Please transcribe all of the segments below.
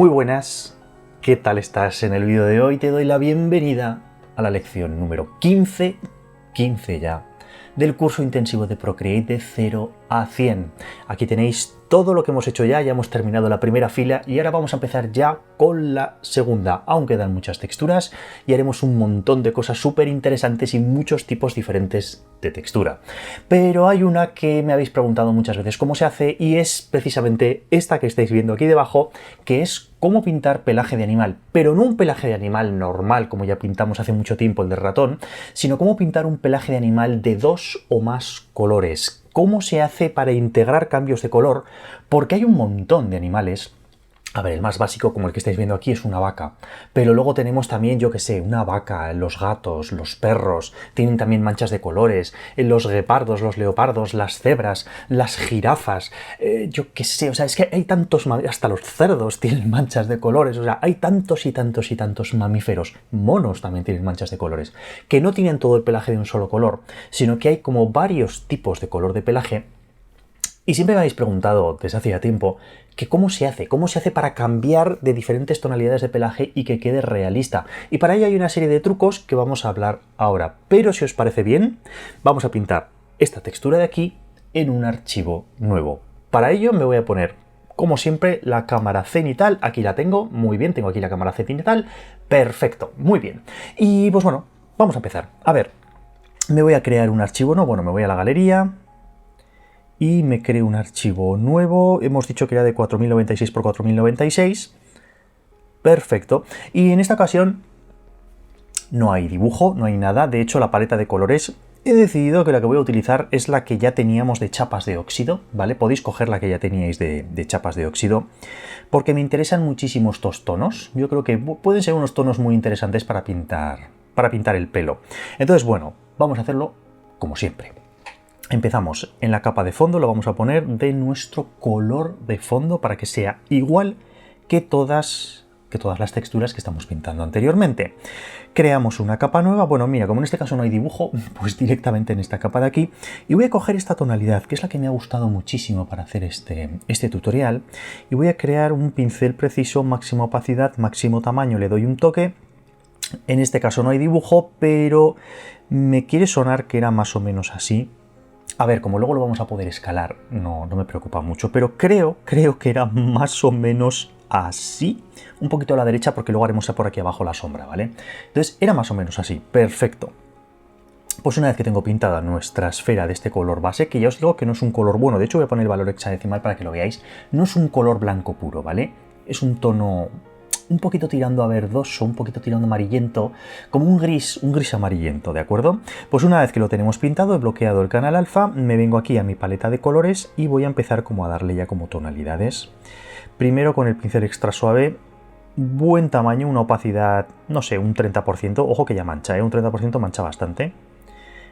Muy buenas, ¿qué tal estás? En el vídeo de hoy te doy la bienvenida a la lección número 15 ya, del curso intensivo de Procreate de 0 a 100. Aquí tenéis todo lo que hemos hecho ya hemos terminado la primera fila y ahora vamos a empezar ya con la segunda. Aún quedan muchas texturas y haremos un montón de cosas súper interesantes y muchos tipos diferentes de textura. Pero hay una que me habéis preguntado muchas veces cómo se hace y es precisamente esta que estáis viendo aquí debajo, que es cómo pintar pelaje de animal, pero no un pelaje de animal normal como ya pintamos hace mucho tiempo el de ratón, sino cómo pintar un pelaje de animal de 2 o más colores. ¿Cómo se hace para integrar cambios de color? Porque hay un montón de animales. A ver, el más básico, como el que estáis viendo aquí, es una vaca. Pero luego tenemos también, yo que sé, una vaca, los gatos, los perros, tienen también manchas de colores, los guepardos, los leopardos, las cebras, las jirafas, yo que sé, o sea, es que hay tantos, hasta los cerdos tienen manchas de colores, o sea, hay tantos y tantos y tantos mamíferos, monos también tienen manchas de colores, que no tienen todo el pelaje de un solo color, sino que hay como varios tipos de color de pelaje. Y siempre me habéis preguntado desde hacía tiempo que cómo se hace para cambiar de diferentes tonalidades de pelaje y que quede realista. Y para ello hay una serie de trucos que vamos a hablar ahora. Pero si os parece bien, vamos a pintar esta textura de aquí en un archivo nuevo. Para ello me voy a poner, como siempre, la cámara cenital. Aquí la tengo, muy bien, tengo aquí la cámara cenital. Perfecto, muy bien. Y pues bueno, vamos a empezar. A ver, me voy a crear un archivo nuevo, bueno, me voy a la galería y me creo un archivo nuevo. Hemos dicho que era de 4096 por 4096. Perfecto. Y en esta ocasión no hay dibujo, no hay nada. De hecho, la paleta de colores he decidido que la que voy a utilizar es la que ya teníamos de chapas de óxido, ¿vale? Podéis coger la que ya teníais de chapas de óxido, porque me interesan muchísimo estos tonos. Yo creo que pueden ser unos tonos muy interesantes para pintar el pelo. Entonces, bueno, vamos a hacerlo como siempre. Empezamos en la capa de fondo, lo vamos a poner de nuestro color de fondo para que sea igual que todas las texturas que estamos pintando anteriormente. Creamos una capa nueva, bueno, mira, como en este caso no hay dibujo, pues directamente en esta capa de aquí, y voy a coger esta tonalidad, que es la que me ha gustado muchísimo para hacer este tutorial, y voy a crear un pincel preciso, máxima opacidad, máximo tamaño, le doy un toque. En este caso no hay dibujo, pero me quiere sonar que era más o menos así. A ver, como luego lo vamos a poder escalar, no me preocupa mucho, pero creo que era más o menos así. Un poquito a la derecha porque luego haremos por aquí abajo la sombra, ¿vale? Entonces era más o menos así, perfecto. Pues una vez que tengo pintada nuestra esfera de este color base, que ya os digo que no es un color bueno, de hecho voy a poner el valor hexadecimal para que lo veáis, no es un color blanco puro, ¿vale? Es un tono un poquito tirando a verdoso, un poquito tirando amarillento, como un gris amarillento, ¿de acuerdo? Pues una vez que lo tenemos pintado, he bloqueado el canal alfa, me vengo aquí a mi paleta de colores y voy a empezar como a darle ya como tonalidades. Primero con el pincel extra suave, buen tamaño, una opacidad, no sé, un 30%, ojo que ya mancha, un 30% mancha bastante.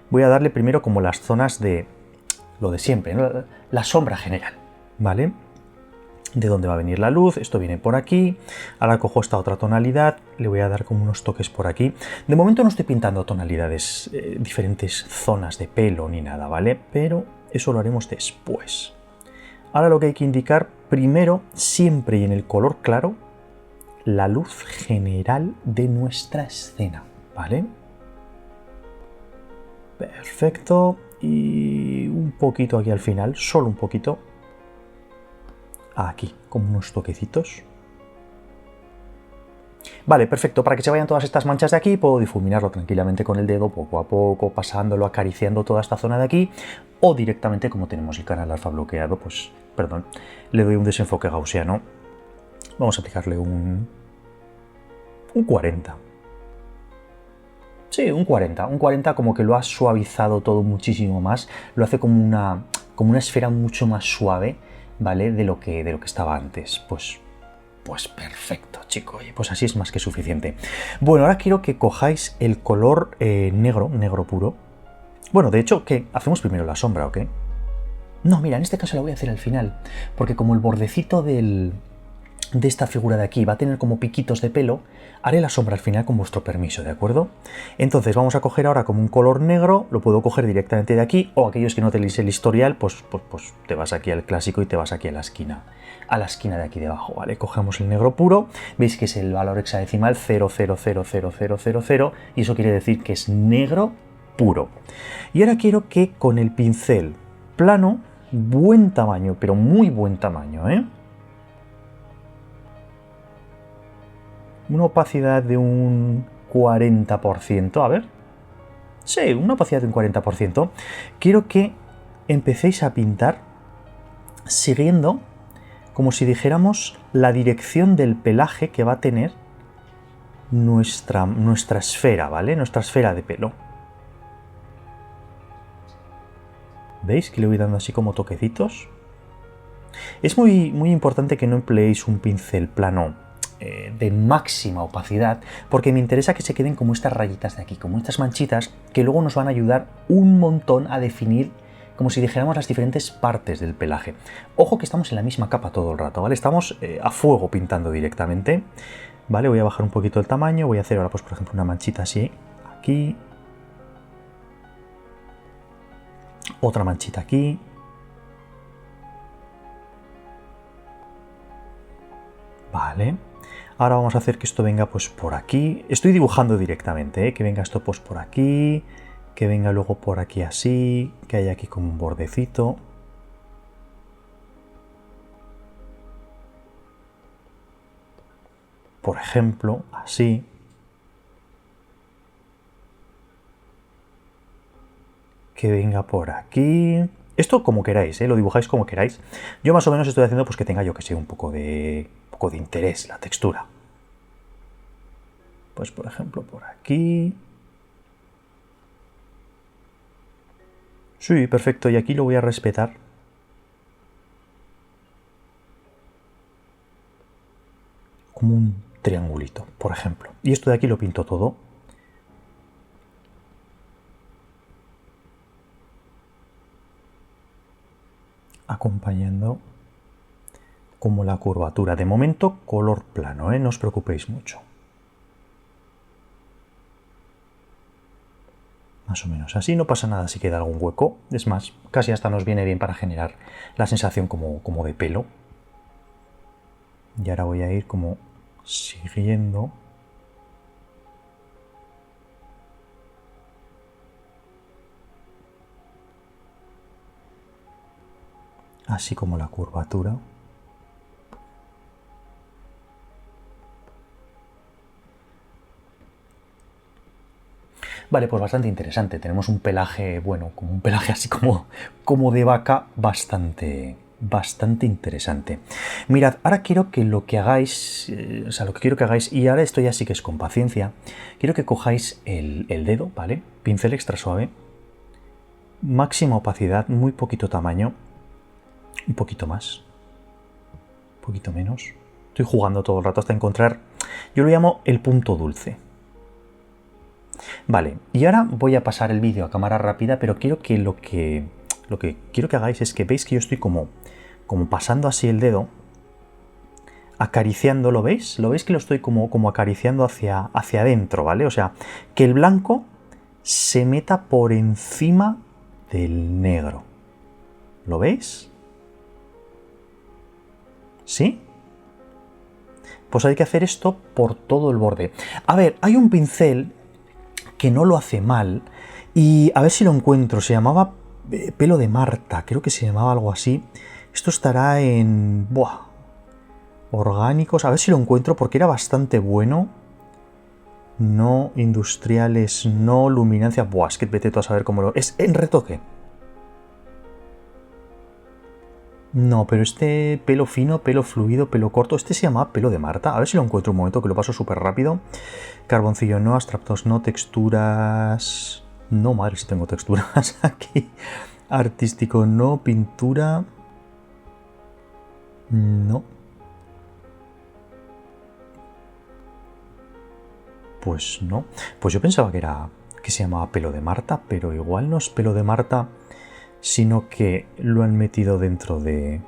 Voy a darle primero como las zonas de lo de siempre, ¿no? La sombra general, ¿vale? De dónde va a venir la luz, esto viene por aquí, ahora cojo esta otra tonalidad, le voy a dar como unos toques por aquí. De momento no estoy pintando tonalidades, diferentes zonas de pelo ni nada, ¿vale? Pero eso lo haremos después. Ahora lo que hay que indicar primero, siempre y en el color claro, la luz general de nuestra escena, ¿vale? Perfecto, y un poquito aquí al final, solo un poquito. Aquí, como unos toquecitos. Vale, perfecto. Para que se vayan todas estas manchas de aquí, puedo difuminarlo tranquilamente con el dedo, poco a poco, pasándolo, acariciando toda esta zona de aquí, o directamente, como tenemos el canal alfa bloqueado, pues, perdón, le doy un desenfoque gaussiano. Vamos a aplicarle un 40. Sí, un 40 como que lo ha suavizado todo muchísimo más, lo hace como una esfera mucho más suave, ¿vale? De lo que estaba antes. Pues perfecto, chicos. Pues así es más que suficiente. Bueno, ahora quiero que cojáis el color negro puro. Bueno, de hecho, ¿qué? ¿Hacemos primero la sombra o qué? No, mira, en este caso la voy a hacer al final, porque como el bordecito del de esta figura de aquí va a tener como piquitos de pelo, haré la sombra al final con vuestro permiso, ¿de acuerdo? Entonces vamos a coger ahora como un color negro, lo puedo coger directamente de aquí, o aquellos que no tenéis el historial, pues te vas aquí al clásico y te vas aquí a la esquina de aquí debajo, ¿vale? Cogemos el negro puro, veis que es el valor hexadecimal 00000000 y eso quiere decir que es negro puro. Y ahora quiero que con el pincel plano, buen tamaño, pero muy buen tamaño, ¿eh? Una opacidad de un 40%, a ver. Sí, una opacidad de un 40%. Quiero que empecéis a pintar siguiendo, como si dijéramos, la dirección del pelaje que va a tener nuestra esfera, ¿vale? Nuestra esfera de pelo. ¿Veis que le voy dando así como toquecitos? Es muy importante que no empleéis un pincel plano de máxima opacidad, porque me interesa que se queden como estas rayitas de aquí, como estas manchitas, que luego nos van a ayudar un montón a definir, como si dijéramos, las diferentes partes del pelaje. Ojo que estamos en la misma capa todo el rato, ¿vale? Estamos a fuego pintando directamente, ¿vale? Voy a bajar un poquito el tamaño, voy a hacer ahora, pues por ejemplo, una manchita así, aquí, otra manchita aquí. Vale. Ahora vamos a hacer que esto venga pues por aquí. Estoy dibujando directamente, ¿eh? Que venga esto pues por aquí, que venga luego por aquí así, que haya aquí como un bordecito. Por ejemplo, así. Que venga por aquí. Esto como queráis, ¿eh? Lo dibujáis como queráis. Yo más o menos estoy haciendo pues que tenga, yo que sé, un poco de interés la textura. Pues por ejemplo por aquí. Sí, perfecto, y aquí lo voy a respetar. Como un triangulito, por ejemplo. Y esto de aquí lo pinto todo. Acompañando como la curvatura. De momento, color plano, ¿eh? No os preocupéis mucho. Más o menos así, no pasa nada si queda algún hueco. Es más, casi hasta nos viene bien para generar la sensación como de pelo. Y ahora voy a ir como siguiendo. Así como la curvatura. Vale, pues bastante interesante. Tenemos un pelaje, bueno, como un pelaje así como de vaca, bastante interesante. Mirad, ahora quiero que lo que hagáis, lo que quiero que hagáis, y ahora esto ya sí que es con paciencia, quiero que cojáis el dedo, ¿vale? Pincel extra suave, máxima opacidad, muy poquito tamaño, un poquito más, un poquito menos. Estoy jugando todo el rato hasta encontrar, yo lo llamo el punto dulce. Vale, y ahora voy a pasar el vídeo a cámara rápida, pero quiero que lo que quiero que hagáis es que veis que yo estoy como pasando así el dedo, acariciando, ¿lo veis? ¿Lo veis que lo estoy como acariciando hacia adentro, ¿vale? O sea, que el blanco se meta por encima del negro. ¿Lo veis? ¿Sí? Pues hay que hacer esto por todo el borde. A ver, hay un pincel que no lo hace mal, y a ver si lo encuentro, se llamaba pelo de Marta, creo que se llamaba algo así. Esto estará en... Buah, orgánicos, a ver si lo encuentro porque era bastante bueno. No industriales, no luminancia. Buah, es que vete tú a saber cómo lo... Es en retoque. No, pero este pelo fino, pelo fluido, pelo corto, este se llama pelo de Marta. A ver si lo encuentro un momento, que lo paso súper rápido. Carboncillo no, abstractos no, texturas... No, madre, si tengo texturas aquí. Artístico no, pintura... No. Pues no. Pues yo pensaba que se llamaba pelo de Marta, pero igual no es pelo de Marta, sino que lo han metido dentro de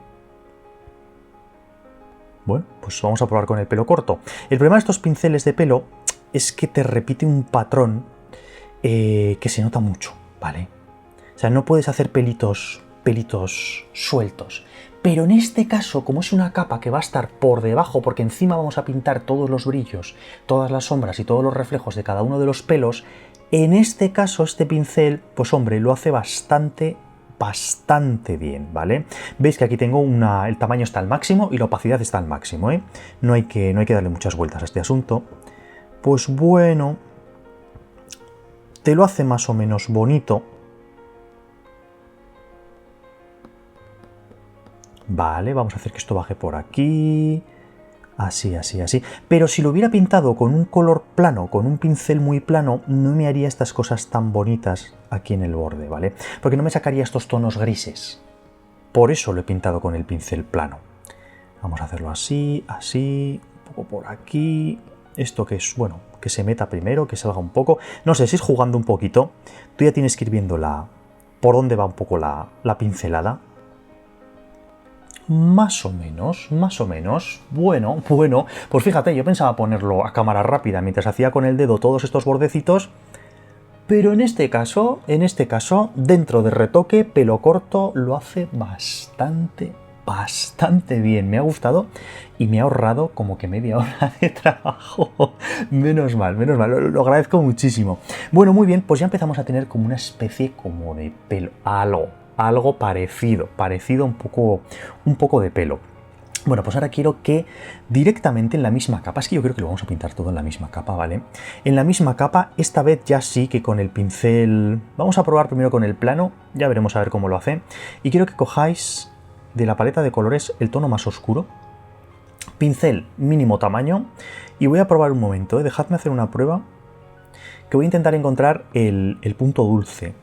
Bueno, pues vamos a probar con el pelo corto. El problema de estos pinceles de pelo es que te repite un patrón que se nota mucho, ¿vale? O sea, no puedes hacer pelitos sueltos. Pero en este caso, como es una capa que va a estar por debajo, porque encima vamos a pintar todos los brillos, todas las sombras y todos los reflejos de cada uno de los pelos, en este caso este pincel, pues hombre, lo hace bastante bien, ¿vale? Veis que aquí tengo el tamaño está al máximo y la opacidad está al máximo, ¿eh? No hay que darle muchas vueltas a este asunto. Pues bueno, te lo hace más o menos bonito. Vale, vamos a hacer que esto baje por aquí. Así, así, así. Pero si lo hubiera pintado con un color plano, con un pincel muy plano, no me haría estas cosas tan bonitas aquí en el borde, ¿vale? Porque no me sacaría estos tonos grises. Por eso lo he pintado con el pincel plano. Vamos a hacerlo así, así, un poco por aquí. Esto que es, bueno, que se meta primero, que salga un poco. No sé, si es jugando un poquito, tú ya tienes que ir viendo por dónde va un poco la pincelada. Más o menos. Bueno, pues fíjate, yo pensaba ponerlo a cámara rápida mientras hacía con el dedo todos estos bordecitos, pero en este caso, dentro de retoque, pelo corto, lo hace bastante bien. Me ha gustado y me ha ahorrado como que media hora de trabajo. Menos mal, lo agradezco muchísimo. Bueno, muy bien, pues ya empezamos a tener como una especie como de pelo, algo parecido un poco de pelo. Bueno, pues ahora quiero que directamente en la misma capa, es que yo creo que lo vamos a pintar todo en la misma capa, ¿vale? En la misma capa, esta vez ya sí que con el pincel, vamos a probar primero con el plano, ya veremos a ver cómo lo hace, y quiero que cojáis de la paleta de colores el tono más oscuro, pincel mínimo tamaño, y voy a probar un momento, dejadme hacer una prueba, que voy a intentar encontrar el punto dulce.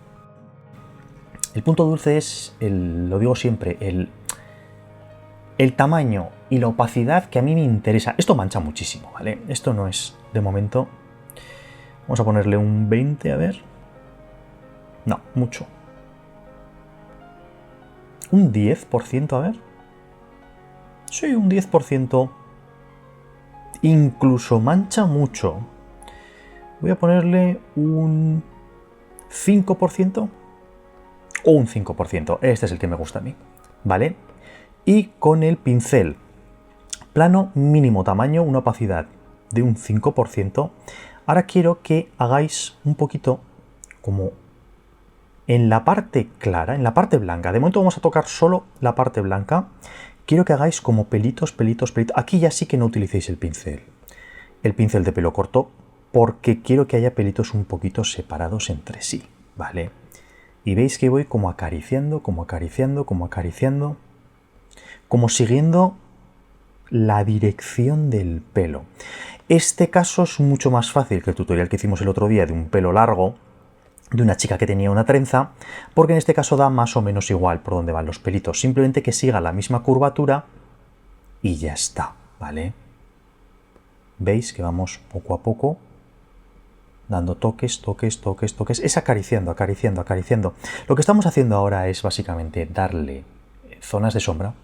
El punto dulce es, lo digo siempre, el tamaño y la opacidad que a mí me interesa. Esto mancha muchísimo, ¿vale? Esto no es, de momento... Vamos a ponerle un 20, a ver. No, mucho. Un 10%, a ver. Sí, un 10%. Incluso mancha mucho. Voy a ponerle un 5%. O un 5%. Este es el que me gusta a mí, ¿vale? Y con el pincel plano mínimo tamaño, una opacidad de un 5%, ahora quiero que hagáis un poquito como en la parte clara, en la parte blanca. De momento vamos a tocar solo la parte blanca. Quiero que hagáis como pelitos. Aquí ya sí que no utilicéis el pincel de pelo corto, porque quiero que haya pelitos un poquito separados entre sí, ¿vale? Y veis que voy como acariciando, como siguiendo la dirección del pelo. Este caso es mucho más fácil que el tutorial que hicimos el otro día de un pelo largo, de una chica que tenía una trenza, porque en este caso da más o menos igual por dónde van los pelitos, simplemente que siga la misma curvatura y ya está, ¿vale? Veis que vamos poco a poco dando toques, es acariciando. Lo que estamos haciendo ahora es básicamente darle zonas de sombra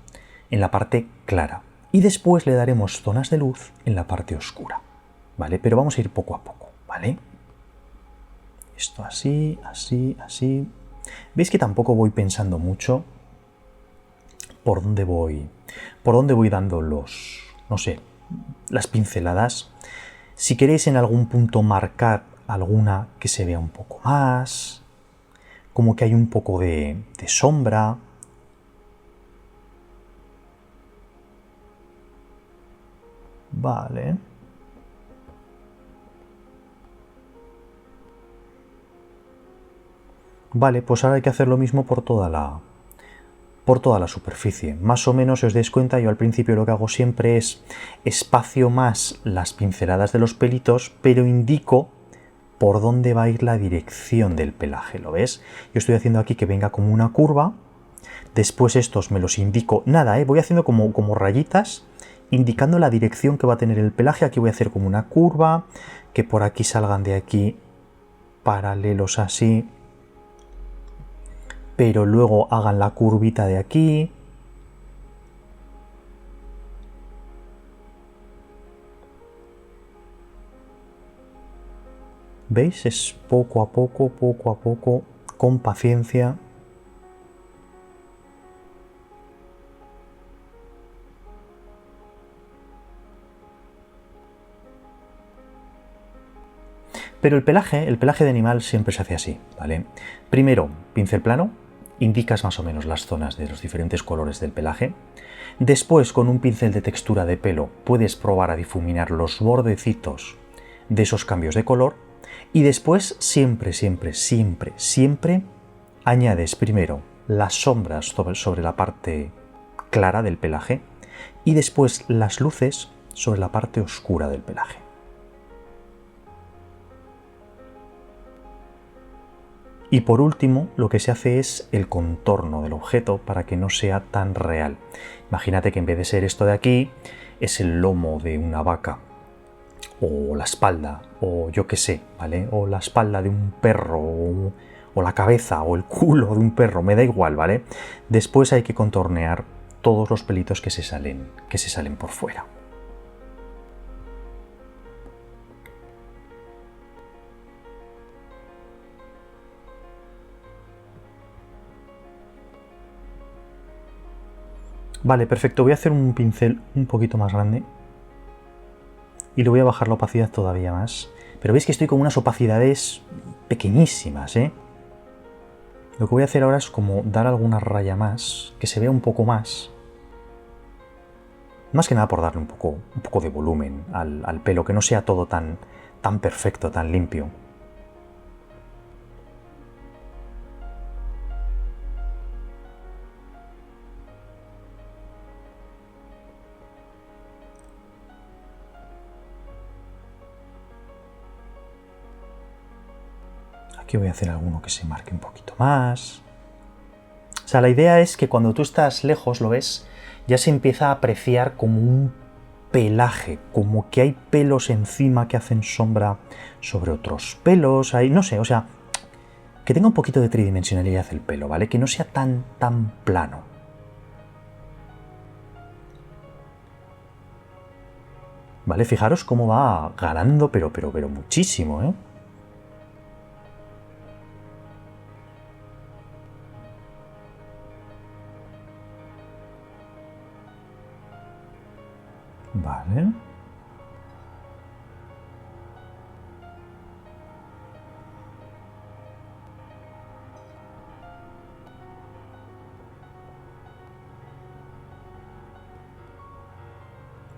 en la parte clara y después le daremos zonas de luz en la parte oscura, ¿vale? Pero vamos a ir poco a poco, ¿vale? Esto así. Veis que tampoco voy pensando mucho por dónde voy dando no sé, las pinceladas. Si queréis en algún punto marcar alguna que se vea un poco más, como que hay un poco de sombra. Vale. Vale, pues ahora hay que hacer lo mismo por toda la superficie. Más o menos, si os dais cuenta, yo al principio lo que hago siempre es espacio más las pinceladas de los pelitos, pero indico por dónde va a ir la dirección del pelaje, ¿lo ves? Yo estoy haciendo aquí que venga como una curva, después estos me los indico, nada, voy haciendo como rayitas, indicando la dirección que va a tener el pelaje. Aquí voy a hacer como una curva, que por aquí salgan de aquí paralelos así, pero luego hagan la curvita de aquí. ¿Veis? Es poco a poco, con paciencia. Pero el pelaje de animal siempre se hace así, ¿vale? Primero, pincel plano, indicas más o menos las zonas de los diferentes colores del pelaje. Después, con un pincel de textura de pelo, puedes probar a difuminar los bordecitos de esos cambios de color. Y después, siempre añades primero las sombras sobre la parte clara del pelaje y después las luces sobre la parte oscura del pelaje. Y por último, lo que se hace es el contorno del objeto para que no sea tan real. Imagínate que en vez de ser esto de aquí, es el lomo de una vaca, o la espalda, o yo qué sé, ¿vale? O la espalda de un perro, o la cabeza, o el culo de un perro, me da igual, ¿vale? Después hay que contornear todos los pelitos que se salen por fuera. Vale, perfecto. Voy a hacer un pincel un poquito más grande y le voy a bajar la opacidad todavía más. Pero veis que estoy con unas opacidades pequeñísimas, ¿eh? Lo que voy a hacer ahora es como dar alguna raya más, que se vea un poco más. Más que nada por darle un poco de volumen al pelo, que no sea todo tan perfecto, tan limpio. Aquí voy a hacer alguno que se marque un poquito más. O sea, la idea es que cuando tú estás lejos, lo ves, ya se empieza a apreciar como un pelaje, como que hay pelos encima que hacen sombra sobre otros pelos, no sé, o sea, que tenga un poquito de tridimensionalidad el pelo, ¿vale? Que no sea tan plano. ¿Vale? Fijaros cómo va ganando, pero muchísimo, ¿eh? Vale.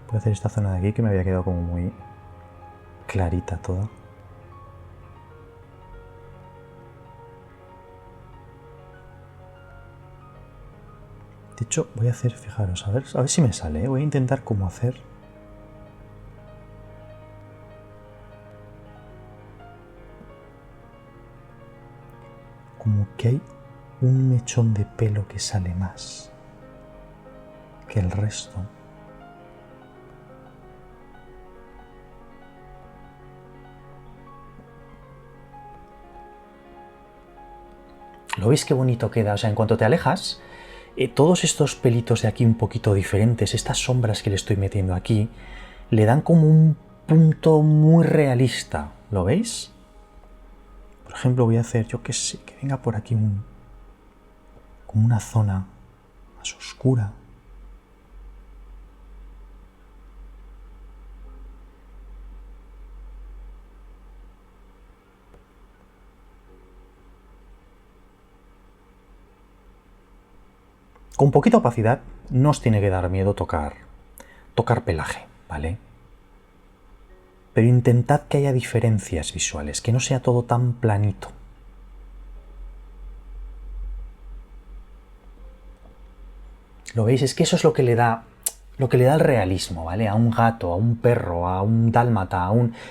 Voy a hacer esta zona de aquí que me había quedado como muy clarita toda. De hecho, voy a hacer, fijaros, a ver si me sale, ¿eh? Voy a intentar cómo hacer. Como que hay un mechón de pelo que sale más que el resto. ¿Lo veis qué bonito queda? O sea, en cuanto te alejas, todos estos pelitos de aquí un poquito diferentes, estas sombras que le estoy metiendo aquí, le dan como un punto muy realista. ¿Lo veis? Por ejemplo, voy a hacer, yo qué sé, que venga por aquí como una zona más oscura. Con poquita opacidad no os tiene que dar miedo tocar pelaje, ¿vale? Pero intentad que haya diferencias visuales, que no sea todo tan planito. ¿Lo veis? Es que eso es lo que le da el realismo, ¿vale? A un gato, a un perro, a un dálmata,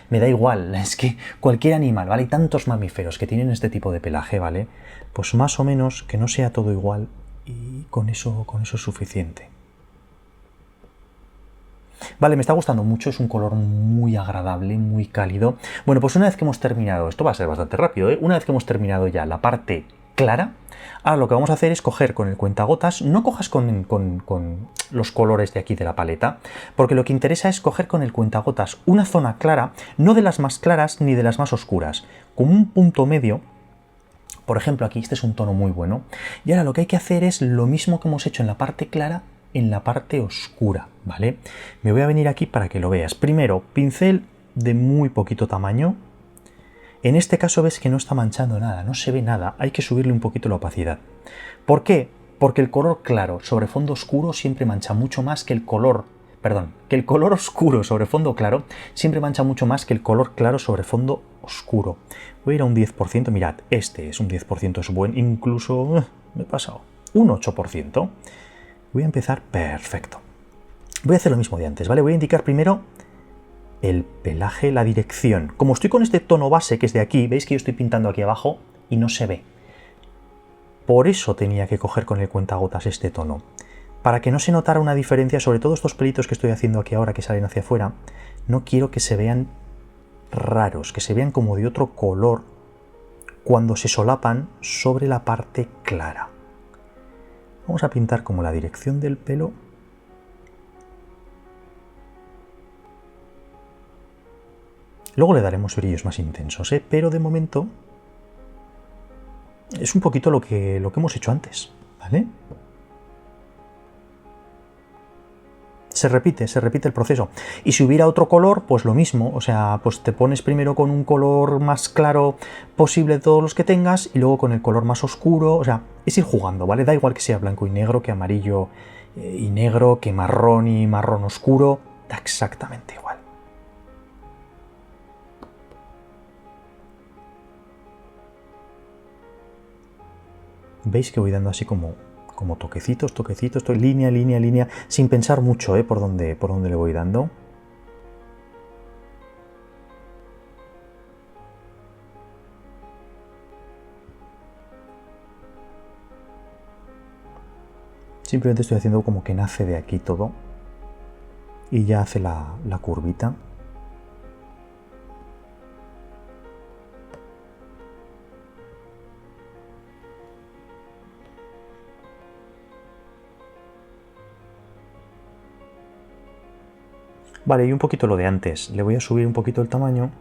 me da igual, es que cualquier animal, ¿vale? Hay tantos mamíferos que tienen este tipo de pelaje, ¿vale? Pues más o menos que no sea todo igual y con eso es suficiente. Vale, me está gustando mucho, es un color muy agradable, muy cálido. Bueno, pues una vez que hemos terminado, esto va a ser bastante rápido, ¿eh? Una vez que hemos terminado ya la parte clara. Ahora lo que vamos a hacer es coger con el cuentagotas, no cojas con los colores de aquí de la paleta, porque lo que interesa es coger con el cuentagotas una zona clara, no de las más claras ni de las más oscuras, como un punto medio. Por ejemplo, aquí este es un tono muy bueno. Y ahora lo que hay que hacer es lo mismo que hemos hecho en la parte clara, en la parte oscura, ¿vale? Me voy a venir aquí para que lo veas. Primero, pincel de muy poquito tamaño. En este caso ves que no está manchando nada, no se ve nada, hay que subirle un poquito la opacidad. ¿Por qué? Porque el color claro sobre fondo oscuro siempre mancha mucho más que el color, que el color oscuro sobre fondo claro siempre mancha mucho más que el color claro sobre fondo oscuro. Voy a ir a un 10%, mirad, este es un 10%, es buen, incluso, me he pasado, un 8%. Voy a empezar, perfecto. Voy a hacer lo mismo de antes, ¿vale? Voy a indicar primero el pelaje, la dirección. Como estoy con este tono base que es de aquí, veis que yo estoy pintando aquí abajo y no se ve. Por eso tenía que coger con el cuentagotas este tono. Para que no se notara una diferencia, sobre todo estos pelitos que estoy haciendo aquí ahora que salen hacia afuera, no quiero que se vean raros, que se vean como de otro color cuando se solapan sobre la parte clara. Vamos a pintar como la dirección del pelo. Luego le daremos brillos más intensos, pero de momento es un poquito lo que hemos hecho antes, ¿vale? Se repite el proceso. Y si hubiera otro color, pues lo mismo, o sea, pues te pones primero con un color más claro posible de todos los que tengas y luego con el color más oscuro, o sea, es ir jugando, ¿vale? Da igual que sea blanco y negro, que amarillo y negro, que marrón y marrón oscuro, da exactamente igual. Veis que voy dando así como toquecitos, estoy línea, sin pensar mucho por dónde le voy dando. Simplemente estoy haciendo como que nace de aquí todo y ya hace la curvita. Vale, y un poquito lo de antes. Le voy a subir un poquito el tamaño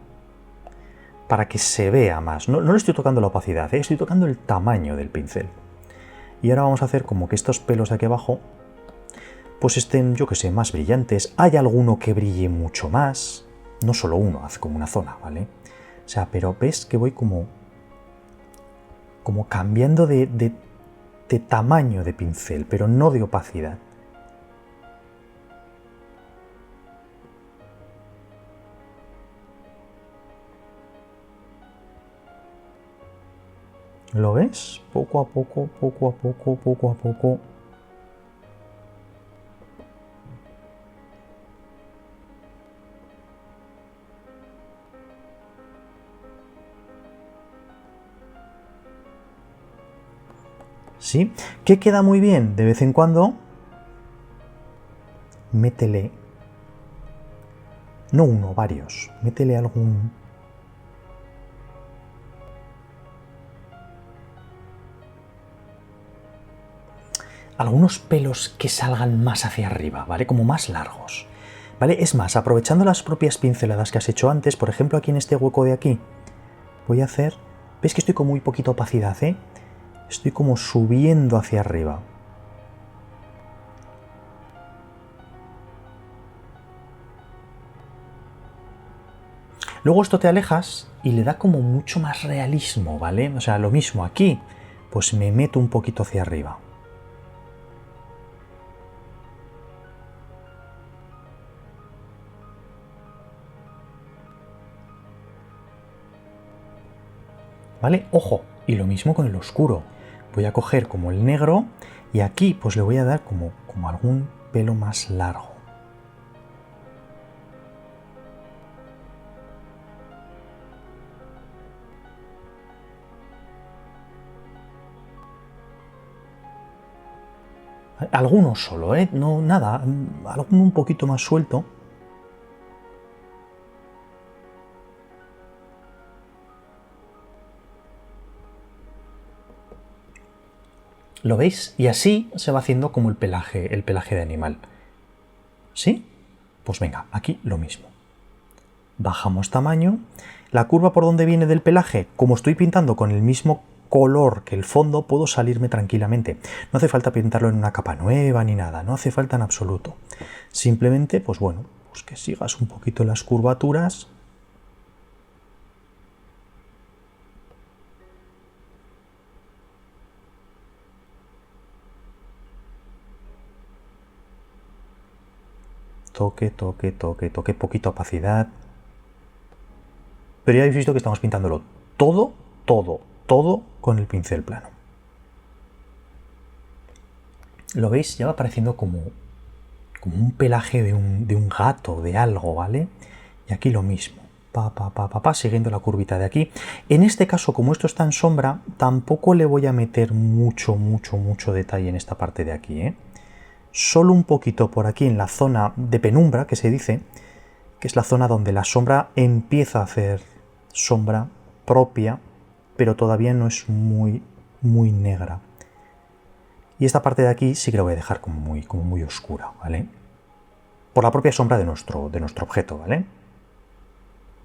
para que se vea más. No le estoy tocando la opacidad, estoy tocando el tamaño del pincel. Y ahora vamos a hacer como que estos pelos de aquí abajo pues estén, yo que sé, más brillantes. Hay alguno que brille mucho más. No solo uno, hace como una zona, ¿vale? O sea, pero ves que voy como cambiando de tamaño de pincel, pero no de opacidad. ¿Lo ves? Poco a poco, poco a poco, poco a poco. ¿Sí? ¿Qué queda muy bien? De vez en cuando, métele, no uno, varios, métele algunos pelos que salgan más hacia arriba, ¿vale? Como más largos, ¿vale? Es más, aprovechando las propias pinceladas que has hecho antes, por ejemplo aquí en este hueco de aquí, voy a hacer, ¿ves que estoy con muy poquita opacidad, Estoy como subiendo hacia arriba. Luego esto te alejas y le da como mucho más realismo, ¿vale? O sea, lo mismo aquí, pues me meto un poquito hacia arriba. ¿Vale? Ojo, y lo mismo con el oscuro. Voy a coger como el negro y aquí pues le voy a dar como algún pelo más largo. Alguno solo, no nada, alguno un poquito más suelto. ¿Lo veis? Y así se va haciendo como el pelaje de animal. ¿Sí? Pues venga, aquí lo mismo. Bajamos tamaño. La curva por donde viene del pelaje, como estoy pintando con el mismo color que el fondo, puedo salirme tranquilamente. No hace falta pintarlo en una capa nueva ni nada, no hace falta en absoluto. Simplemente, pues bueno, pues que sigas un poquito las curvaturas. Toque, toque, toque, toque, poquita opacidad. Pero ya habéis visto que estamos pintándolo todo, todo, todo con el pincel plano. ¿Lo veis? Ya va pareciendo como un pelaje de un gato, de algo, ¿vale? Y aquí lo mismo. Siguiendo la curvita de aquí. En este caso, como esto está en sombra, tampoco le voy a meter mucho detalle en esta parte de aquí, ¿eh? Solo un poquito por aquí en la zona de penumbra, que se dice, que es la zona donde la sombra empieza a hacer sombra propia, pero todavía no es muy negra. Y esta parte de aquí sí que la voy a dejar como muy oscura, ¿vale? Por la propia sombra de nuestro objeto, ¿vale?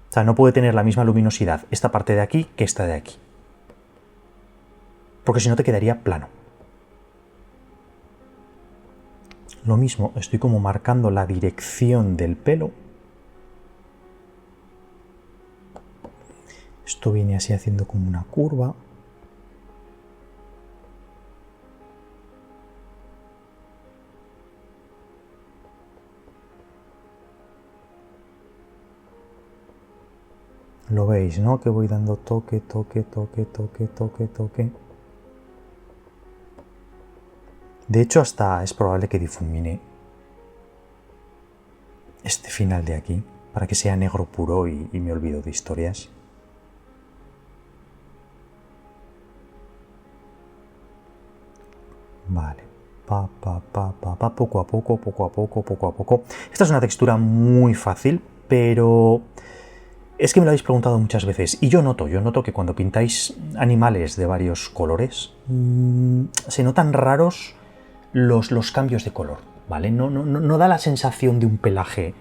O sea, no puede tener la misma luminosidad esta parte de aquí que esta de aquí. Porque si no te quedaría plano. Lo mismo, estoy como marcando la dirección del pelo. Esto viene así haciendo como una curva. Lo veis, ¿no? Que voy dando toque, toque, toque, toque, toque, toque. De hecho, hasta es probable que difumine este final de aquí, para que sea negro puro y me olvido de historias. Vale. Poco a poco. Esta es una textura muy fácil, pero es que me lo habéis preguntado muchas veces. Y yo noto que cuando pintáis animales de varios colores, se notan raros los cambios de color, ¿vale? No da la sensación de un pelaje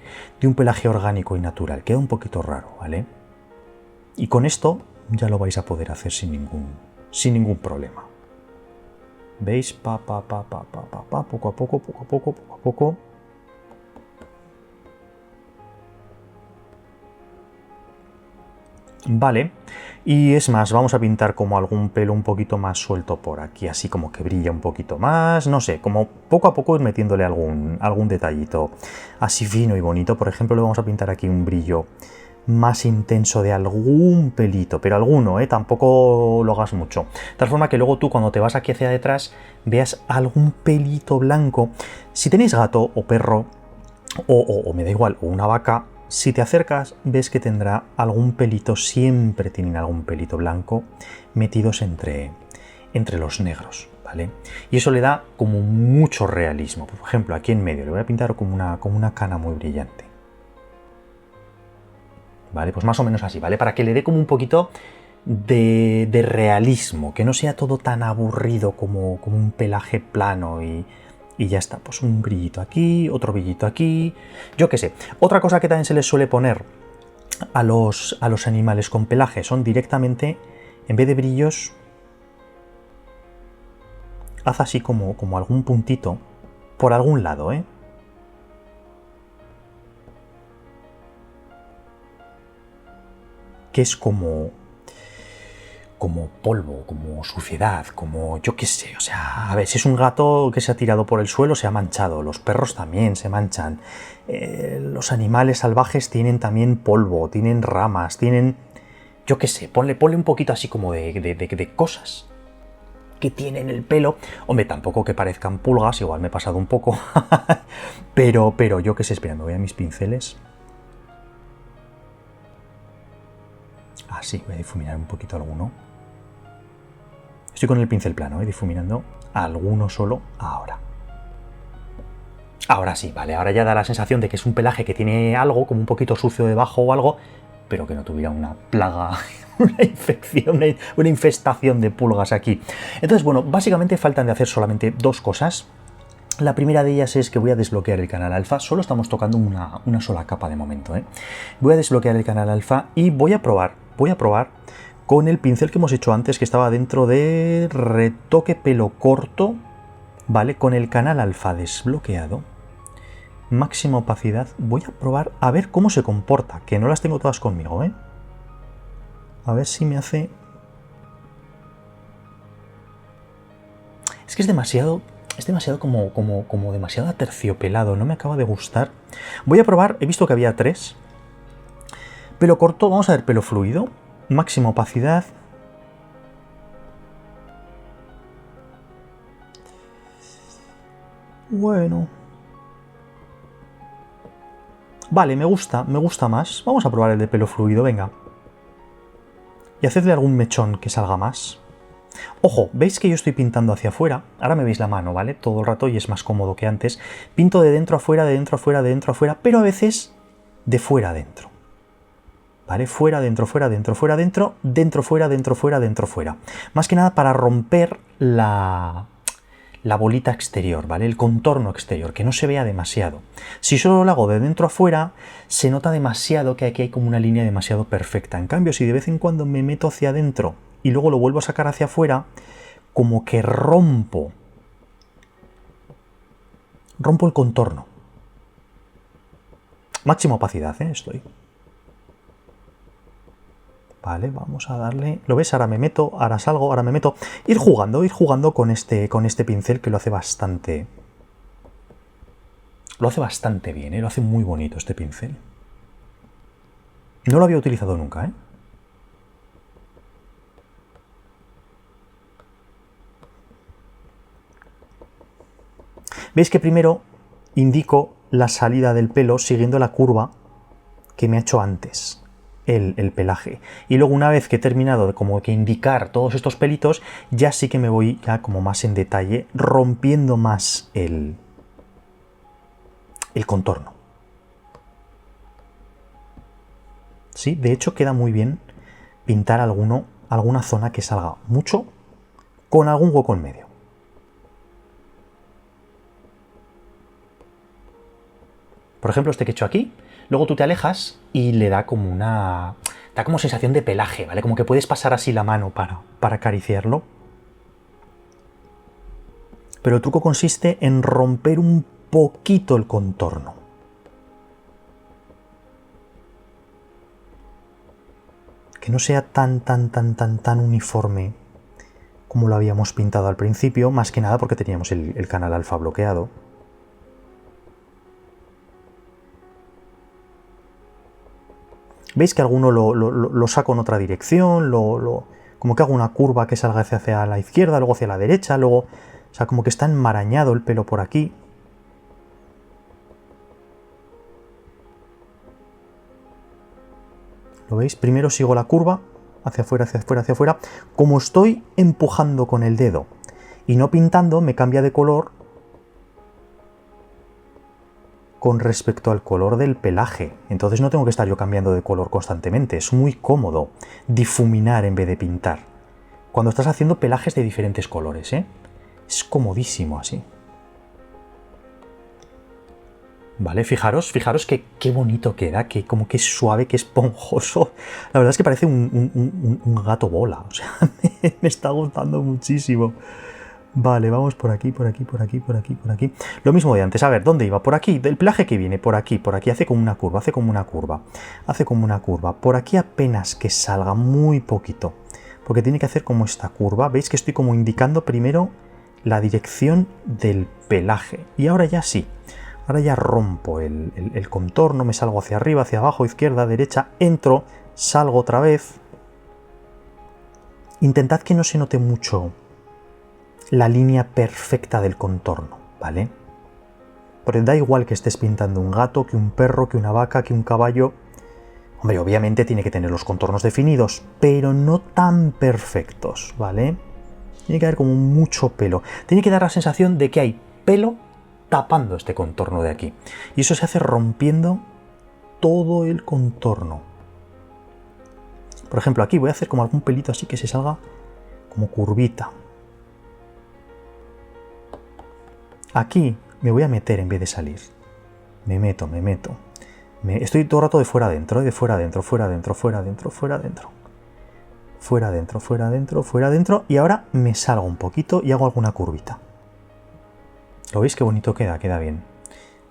orgánico y natural. Queda un poquito raro, ¿vale? Y con esto ya lo vais a poder hacer sin ningún problema. ¿Veis? Poco a poco. Vale, y es más, vamos a pintar como algún pelo un poquito más suelto por aquí, así como que brilla un poquito más, no sé, como poco a poco ir metiéndole algún detallito así fino y bonito. Por ejemplo, le vamos a pintar aquí un brillo más intenso de algún pelito, pero alguno, tampoco lo hagas mucho. De tal forma que luego tú, cuando te vas aquí hacia detrás, veas algún pelito blanco. Si tenéis gato o perro, o me da igual, o una vaca, si te acercas ves que tendrá algún pelito, siempre tienen algún pelito blanco metidos entre los negros, ¿vale? Y eso le da como mucho realismo. Por ejemplo, aquí en medio le voy a pintar como una cana muy brillante. ¿Vale? Pues más o menos así, ¿vale? Para que le dé como un poquito de realismo, que no sea todo tan aburrido como un pelaje plano y ya está. Pues un brillito aquí, otro brillito aquí, yo qué sé. Otra cosa que también se les suele poner a los animales con pelaje son directamente, en vez de brillos, haz así como algún puntito por algún lado, ¿eh? Que es como polvo, como suciedad, como yo qué sé. O sea, a ver, si es un gato que se ha tirado por el suelo, se ha manchado. Los perros también se manchan. Los animales salvajes tienen también polvo, tienen ramas, tienen... Yo qué sé, ponle un poquito así como de cosas que tienen el pelo. Hombre, tampoco que parezcan pulgas, igual me he pasado un poco. pero yo qué sé, espera, me voy a mis pinceles. Así, voy a difuminar un poquito alguno. Estoy con el pincel plano, difuminando alguno solo ahora. Ahora sí, vale, ahora ya da la sensación de que es un pelaje que tiene algo, como un poquito sucio debajo o algo, pero que no tuviera una plaga una infección, una infestación de pulgas aquí. Entonces, bueno, básicamente faltan de hacer solamente dos cosas. La primera de ellas es que voy a desbloquear el canal alfa. Solo estamos tocando una sola capa de momento, ¿eh? Voy a desbloquear el canal alfa y voy a probar con el pincel que hemos hecho antes, que estaba dentro de retoque pelo corto, ¿vale? Con el canal alfa desbloqueado, máxima opacidad, voy a probar a ver cómo se comporta, que no las tengo todas conmigo, ¿eh? A ver si me hace... Es que es demasiado como demasiado aterciopelado, no me acaba de gustar. Voy a probar, he visto que había 3. Pelo corto, vamos a ver pelo fluido, máxima opacidad. Bueno. Vale, me gusta más. Vamos a probar el de pelo fluido, venga. Y hacedle algún mechón que salga más. Ojo, veis que yo estoy pintando hacia afuera. Ahora me veis la mano, ¿vale? Todo el rato y es más cómodo que antes. Pinto de dentro a afuera, de dentro a afuera, de dentro a afuera, pero a veces de fuera a dentro. ¿Vale? Fuera, dentro, fuera, dentro, fuera, dentro, dentro, fuera, dentro, fuera, dentro, fuera. Más que nada para romper la bolita exterior, ¿vale? El contorno exterior, que no se vea demasiado. Si solo lo hago de dentro a fuera, se nota demasiado que aquí hay como una línea demasiado perfecta. En cambio, si de vez en cuando me meto hacia adentro y luego lo vuelvo a sacar hacia afuera, como que rompo el contorno. Máxima opacidad, ¿eh? Estoy. Vale, vamos a darle... ¿Lo ves? Ahora me meto, ahora salgo, ahora me meto. Ir jugando con este pincel que lo hace bastante... Lo hace bastante bien, ¿eh? Lo hace muy bonito este pincel. No lo había utilizado nunca, ¿eh? ¿Veis que primero indico la salida del pelo siguiendo la curva que me ha hecho antes el pelaje? Y luego, una vez que he terminado de como que indicar todos estos pelitos, ya sí que me voy ya como más en detalle, rompiendo más el contorno. Sí, de hecho queda muy bien pintar alguna zona que salga mucho con algún hueco en medio. Por ejemplo, este que he hecho aquí, luego tú te alejas y le da como da como sensación de pelaje, ¿vale? Como que puedes pasar así la mano para acariciarlo. Pero el truco consiste en romper un poquito el contorno. Que no sea tan uniforme como lo habíamos pintado al principio, más que nada porque teníamos el canal alfa bloqueado. ¿Veis que alguno lo saco en otra dirección? Como que hago una curva que salga hacia la izquierda, luego hacia la derecha, luego... O sea, como que está enmarañado el pelo por aquí. ¿Lo veis? Primero sigo la curva, hacia afuera, hacia afuera, hacia afuera. Como estoy empujando con el dedo y no pintando, me cambia de color con respecto al color del pelaje. Entonces no tengo que estar yo cambiando de color constantemente. Es muy cómodo difuminar en vez de pintar. Cuando estás haciendo pelajes de diferentes colores, ¿eh? Es comodísimo así. Vale, fijaros que qué bonito queda, que como que es suave, que esponjoso. La verdad es que parece un gato bola. O sea, me está gustando muchísimo. Vale, vamos por aquí, por aquí, por aquí, por aquí, por aquí. Lo mismo de antes. A ver, ¿dónde iba? Por aquí. Del pelaje que viene, por aquí, por aquí. Hace como una curva, hace como una curva. Hace como una curva. Por aquí apenas que salga muy poquito. Porque tiene que hacer como esta curva. ¿Veis que estoy como indicando primero la dirección del pelaje? Y ahora ya sí. Ahora ya rompo el contorno, me salgo hacia arriba, hacia abajo, izquierda, derecha, entro, salgo otra vez. Intentad que no se note mucho la línea perfecta del contorno, ¿vale? Porque da igual que estés pintando un gato, que un perro, que una vaca, que un caballo. Hombre, obviamente tiene que tener los contornos definidos, pero no tan perfectos, ¿vale? Tiene que haber como mucho pelo. Tiene que dar la sensación de que hay pelo tapando este contorno de aquí. Y eso se hace rompiendo todo el contorno. Por ejemplo, aquí voy a hacer como algún pelito así que se salga como curvita. Aquí me voy a meter en vez de salir. Me meto. Estoy todo el rato de fuera adentro, de fuera adentro, fuera adentro, fuera adentro, fuera adentro. Fuera adentro, fuera adentro, fuera adentro. Y ahora me salgo un poquito y hago alguna curvita. ¿Lo veis qué bonito queda? Queda bien.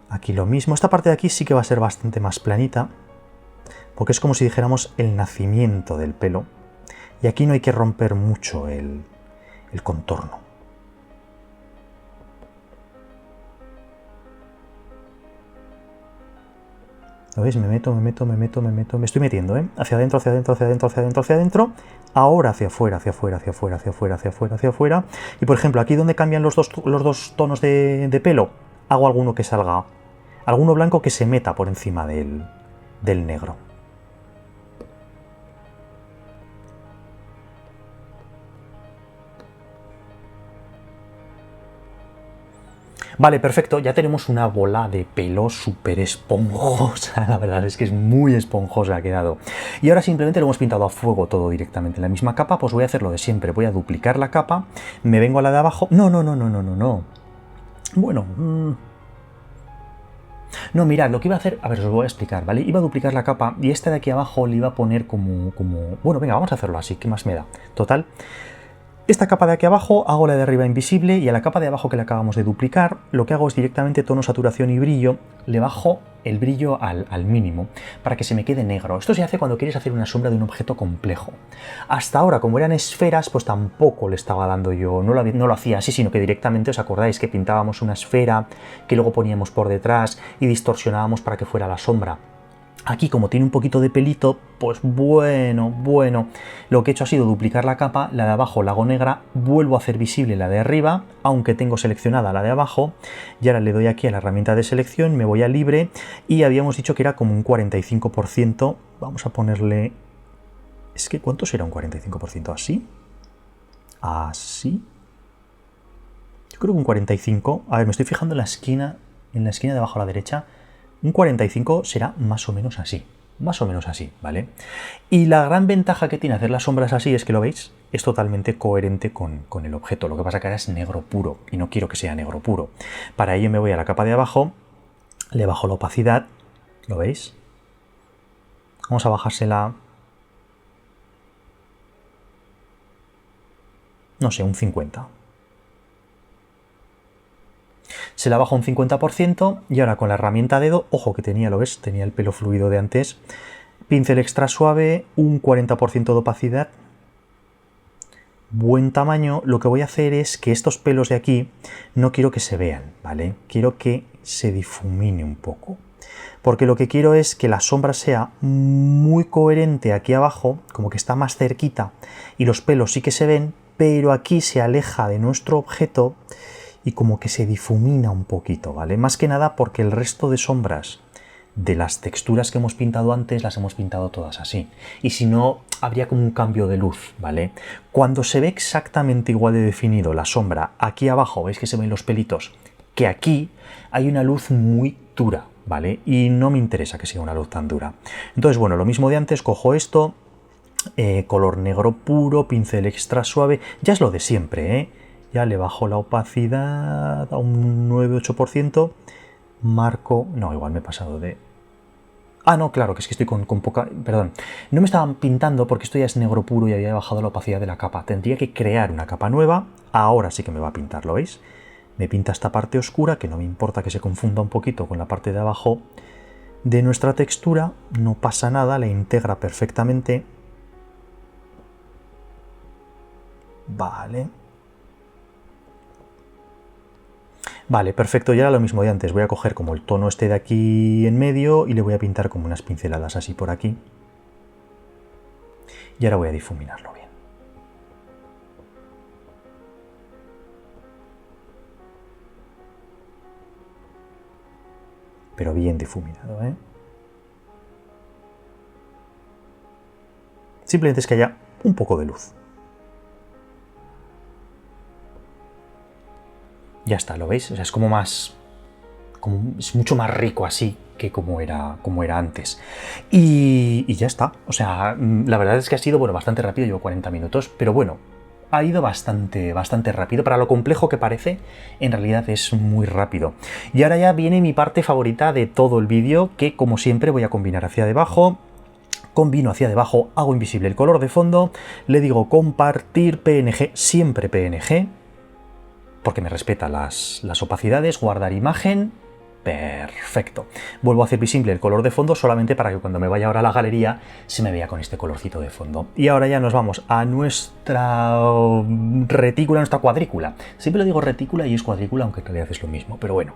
Aquí lo mismo. Esta parte de aquí sí que va a ser bastante más planita, porque es como si dijéramos el nacimiento del pelo. Y aquí no hay que romper mucho el contorno. ¿Lo veis? Me meto, me estoy metiendo, ¿eh? Hacia adentro, hacia adentro, hacia adentro, hacia adentro, hacia adentro. Ahora hacia afuera, hacia afuera, hacia afuera, hacia afuera, hacia afuera, hacia afuera. Y por ejemplo, aquí donde cambian los dos tonos de pelo, hago alguno que salga, alguno blanco que se meta por encima del negro. Vale, perfecto, ya tenemos una bola de pelo súper esponjosa, la verdad es que es muy esponjosa ha quedado. Y ahora simplemente lo hemos pintado a fuego todo directamente en la misma capa, pues voy a hacer lo de siempre, voy a duplicar la capa, me vengo a la de abajo... No. Bueno... No, mirad, lo que iba a hacer... A ver, os lo voy a explicar, ¿vale? Iba a duplicar la capa y esta de aquí abajo le iba a poner como... Bueno, venga, vamos a hacerlo así, ¿qué más me da? Total... Esta capa de aquí abajo hago la de arriba invisible y a la capa de abajo que le acabamos de duplicar lo que hago es directamente tono, saturación y brillo, le bajo el brillo al mínimo para que se me quede negro. Esto se hace cuando quieres hacer una sombra de un objeto complejo. Hasta ahora, como eran esferas, pues tampoco le estaba dando yo, no lo hacía así, sino que directamente, ¿os acordáis que pintábamos una esfera que luego poníamos por detrás y distorsionábamos para que fuera la sombra? Aquí, como tiene un poquito de pelito, pues bueno, lo que he hecho ha sido duplicar la capa, la de abajo la hago negra, vuelvo a hacer visible la de arriba, aunque tengo seleccionada la de abajo, y ahora le doy aquí a la herramienta de selección, me voy a libre, y habíamos dicho que era como un 45%, vamos a ponerle... Es que, ¿cuánto será un 45%? ¿Así? ¿Así? Yo creo que un 45%, a ver, me estoy fijando en la esquina de abajo a la derecha, un 45 será más o menos así, ¿vale? Y la gran ventaja que tiene hacer las sombras así es que, ¿lo veis? Es totalmente coherente con el objeto, lo que pasa que ahora es negro puro y no quiero que sea negro puro. Para ello me voy a la capa de abajo, le bajo la opacidad, ¿lo veis? Vamos a bajársela, no sé, un 50%. Se la bajo un 50% y ahora con la herramienta dedo, ojo que tenía, ¿lo ves? Tenía el pelo fluido de antes. Pincel extra suave, un 40% de opacidad. Buen tamaño. Lo que voy a hacer es que estos pelos de aquí no quiero que se vean, ¿vale? Quiero que se difumine un poco. Porque lo que quiero es que la sombra sea muy coherente aquí abajo, como que está más cerquita y los pelos sí que se ven, pero aquí se aleja de nuestro objeto y como que se difumina un poquito, ¿vale? Más que nada porque el resto de sombras de las texturas que hemos pintado antes las hemos pintado todas así. Y si no, habría como un cambio de luz, ¿vale? Cuando se ve exactamente igual de definido la sombra aquí abajo, ¿veis que se ven los pelitos? Que aquí hay una luz muy dura, ¿vale? Y no me interesa que sea una luz tan dura. Entonces, bueno, lo mismo de antes, cojo esto, color negro puro, pincel extra suave, ya es lo de siempre, ¿eh? Ya le bajo la opacidad a un 9-8%, marco... No, igual me he pasado de... Ah, no, claro, que es que estoy con poca... Perdón, no me estaban pintando porque esto ya es negro puro y había bajado la opacidad de la capa. Tendría que crear una capa nueva, ahora sí que me va a pintar, ¿lo veis? Me pinta esta parte oscura, que no me importa que se confunda un poquito con la parte de abajo de nuestra textura, no pasa nada, la integra perfectamente. Vale. Vale, perfecto, ya era lo mismo de antes. Voy a coger como el tono este de aquí en medio y le voy a pintar como unas pinceladas así por aquí. Y ahora voy a difuminarlo bien. Pero bien difuminado, ¿eh? Simplemente es que haya un poco de luz. Ya está, ¿lo veis? O sea, es como más... es mucho más rico así, que como era antes. Y ya está. O sea, la verdad es que ha sido, bueno, bastante rápido, llevo 40 minutos, pero bueno, ha ido bastante rápido. Para lo complejo que parece, en realidad es muy rápido. Y ahora ya viene mi parte favorita de todo el vídeo, que como siempre voy a combinar hacia debajo. Combino hacia debajo, hago invisible el color de fondo, le digo compartir PNG, siempre PNG, porque me respeta las opacidades, guardar imagen. Perfecto. Vuelvo a hacer visible el color de fondo solamente para que cuando me vaya ahora a la galería se me vea con este colorcito de fondo. Y ahora ya nos vamos a nuestra retícula, nuestra cuadrícula. Siempre lo digo retícula y es cuadrícula, aunque en realidad es lo mismo, pero bueno.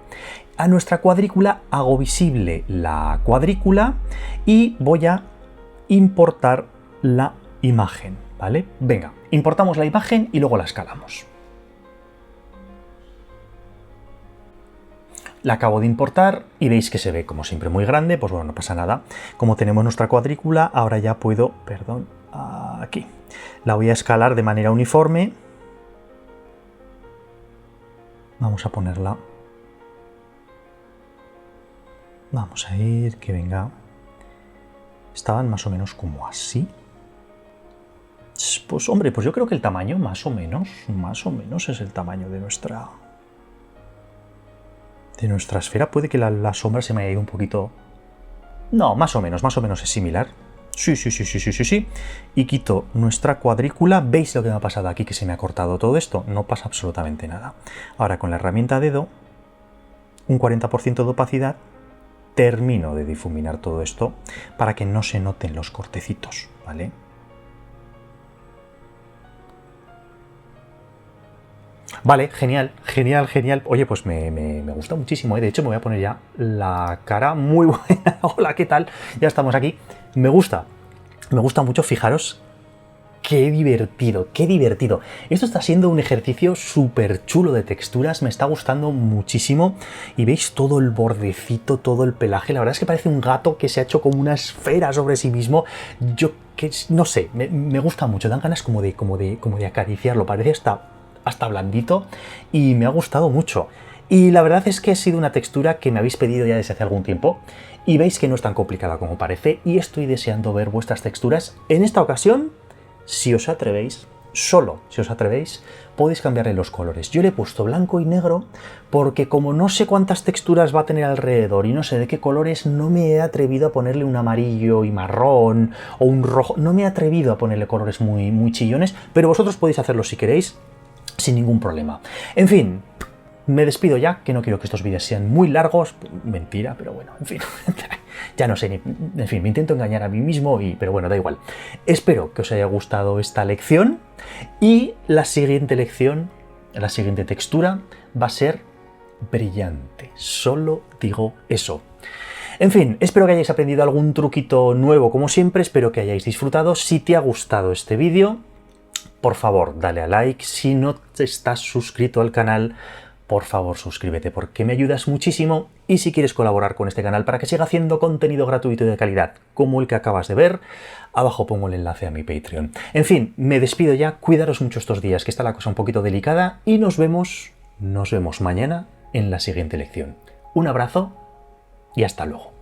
A nuestra cuadrícula hago visible la cuadrícula y voy a importar la imagen, ¿vale? Venga, importamos la imagen y luego la escalamos. La acabo de importar y veis que se ve como siempre muy grande, pues bueno, no pasa nada. Como tenemos nuestra cuadrícula, ahora ya puedo, perdón, aquí. La voy a escalar de manera uniforme. Vamos a ponerla. Vamos a ir, que venga. Estaban más o menos como así. Pues hombre, pues yo creo que el tamaño más o menos es el tamaño de nuestra esfera. Puede que la sombra se me haya ido un poquito. No, más o menos es similar. Sí. Y quito nuestra cuadrícula. ¿Veis lo que me ha pasado aquí? Que se me ha cortado todo esto. No pasa absolutamente nada. Ahora con la herramienta dedo, un 40% de opacidad, termino de difuminar todo esto para que no se noten los cortecitos, ¿vale? Vale, genial. Oye, pues me gusta muchísimo, ¿eh? De hecho, me voy a poner ya la cara muy buena. Hola, ¿qué tal? Ya estamos aquí. Me gusta mucho. Fijaros qué divertido. Esto está siendo un ejercicio súper chulo de texturas, me está gustando muchísimo. Y veis todo el bordecito, todo el pelaje. La verdad es que parece un gato que se ha hecho como una esfera sobre sí mismo. Yo que no sé, me gusta mucho. Dan ganas como de acariciarlo. Parece hasta blandito y me ha gustado mucho. Y la verdad es que ha sido una textura que me habéis pedido ya desde hace algún tiempo y veis que no es tan complicada como parece y estoy deseando ver vuestras texturas. En esta ocasión, si os atrevéis, solo si os atrevéis, podéis cambiarle los colores. Yo le he puesto blanco y negro porque como no sé cuántas texturas va a tener alrededor y no sé de qué colores, no me he atrevido a ponerle un amarillo y marrón o un rojo. No me he atrevido a ponerle colores muy chillones, pero vosotros podéis hacerlo si queréis, sin ningún problema. En fin, me despido ya, que no quiero que estos vídeos sean muy largos. Mentira, pero bueno, en fin. Ya no sé, en fin, me intento engañar a mí mismo, pero bueno, da igual. Espero que os haya gustado esta lección y la siguiente lección, la siguiente textura, va a ser brillante. Solo digo eso. En fin, espero que hayáis aprendido algún truquito nuevo como siempre, espero que hayáis disfrutado. Si te ha gustado este vídeo, por favor, dale a like. Si no estás suscrito al canal, por favor, suscríbete porque me ayudas muchísimo. Y si quieres colaborar con este canal para que siga haciendo contenido gratuito y de calidad como el que acabas de ver, abajo pongo el enlace a mi Patreon. En fin, me despido ya. Cuidaros mucho estos días, que está la cosa un poquito delicada. Y nos vemos mañana en la siguiente lección. Un abrazo y hasta luego.